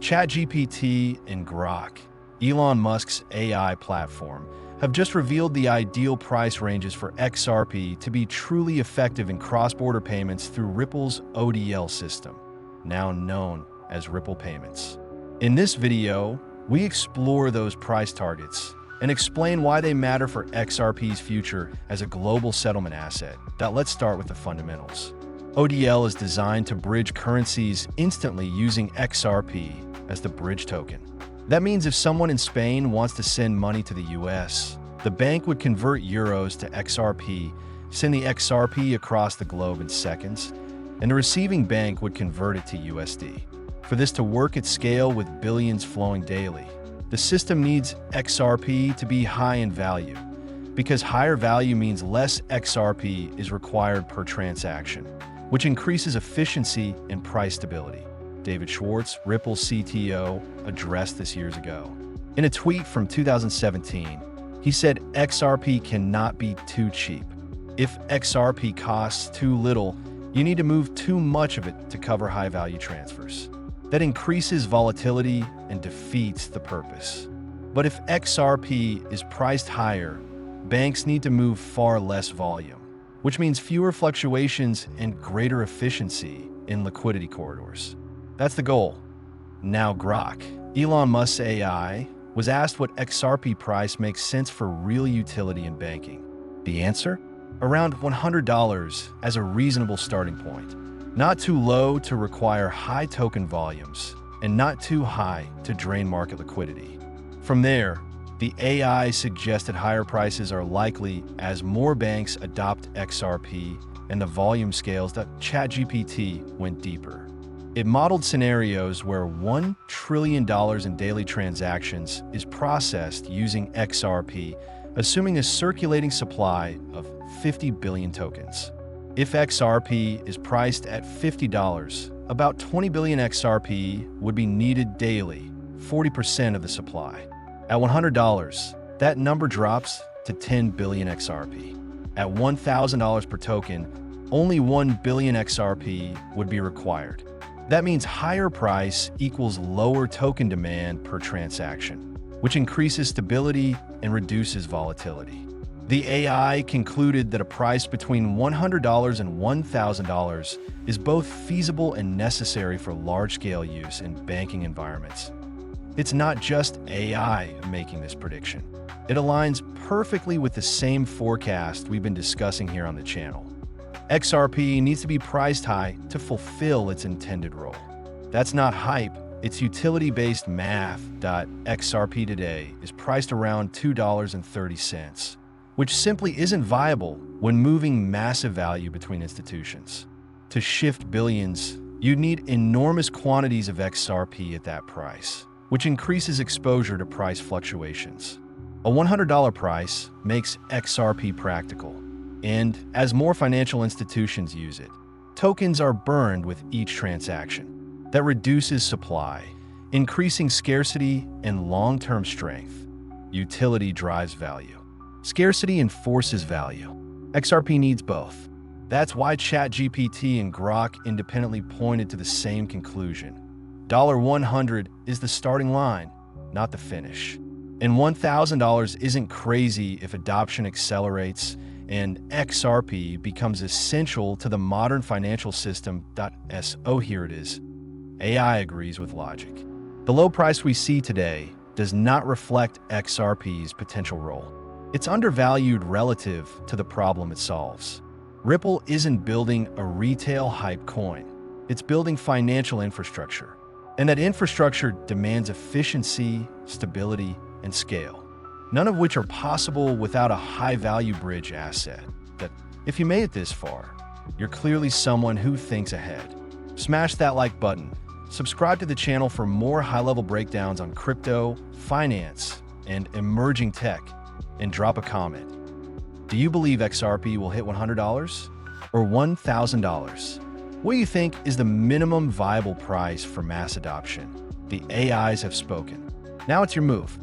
ChatGPT and Grok, Elon Musk's AI platform, have just revealed the ideal price ranges for XRP to be truly effective in cross-border payments through Ripple's ODL system, now known as Ripple Payments. In this video, we explore those price targets and explain why they matter for XRP's future as a global settlement asset. Now let's start with the fundamentals. ODL is designed to bridge currencies instantly using XRP as the bridge token. That means if someone in Spain wants to send money to the US, the bank would convert euros to XRP, send the XRP across the globe in seconds, and the receiving bank would convert it to USD. For this to work at scale with billions flowing daily, the system needs XRP to be high in value, because higher value means less XRP is required per transaction, which increases efficiency and price stability. David Schwartz, Ripple's CTO, addressed this years ago. In a tweet from 2017, he said XRP cannot be too cheap. If XRP costs too little, you need to move too much of it to cover high-value transfers. That increases volatility and defeats the purpose. But if XRP is priced higher, banks need to move far less volume, which means fewer fluctuations and greater efficiency in liquidity corridors. That's the goal. Now Grok, Elon Musk's AI, was asked what XRP price makes sense for real utility in banking. The answer? Around $100 as a reasonable starting point. Not too low to require high token volumes, and not too high to drain market liquidity. From there, the AI suggested higher prices are likely as more banks adopt XRP and the volume scales that ChatGPT went deeper. It modeled scenarios where $1 trillion in daily transactions is processed using XRP, assuming a circulating supply of 50 billion tokens. If XRP is priced at $50, about 20 billion XRP would be needed daily, 40% of the supply. At $100, that number drops to 10 billion XRP. At $1,000 per token, only 1 billion XRP would be required. That means higher price equals lower token demand per transaction, which increases stability and reduces volatility. The AI concluded that a price between $100 and $1,000 is both feasible and necessary for large-scale use in banking environments. It's not just AI making this prediction. It aligns perfectly with the same forecast we've been discussing here on the channel. XRP needs to be priced high to fulfill its intended role. That's not hype, it's utility-based math. XRP today is priced around $2.30, which simply isn't viable when moving massive value between institutions. To shift billions, you'd need enormous quantities of XRP at that price, which increases exposure to price fluctuations. A $100 price makes XRP practical. And as more financial institutions use it, tokens are burned with each transaction. That reduces supply, increasing scarcity and long-term strength. Utility drives value. Scarcity enforces value. XRP needs both. That's why ChatGPT and Grok independently pointed to the same conclusion. $100 is the starting line, not the finish. And $1,000 isn't crazy if adoption accelerates and XRP becomes essential to the modern financial system. So here it is. AI agrees with logic. The low price we see today does not reflect XRP's potential role. It's undervalued relative to the problem it solves. Ripple isn't building a retail hype coin. It's building financial infrastructure. And that infrastructure demands efficiency, stability, and scale. None of which are possible without a high-value bridge asset that, if you made it this far, you're clearly someone who thinks ahead. Smash that like button, subscribe to the channel for more high-level breakdowns on crypto, finance, and emerging tech, and drop a comment. Do you believe XRP will hit $100 or $1,000? What do you think is the minimum viable price for mass adoption? The AIs have spoken. Now it's your move.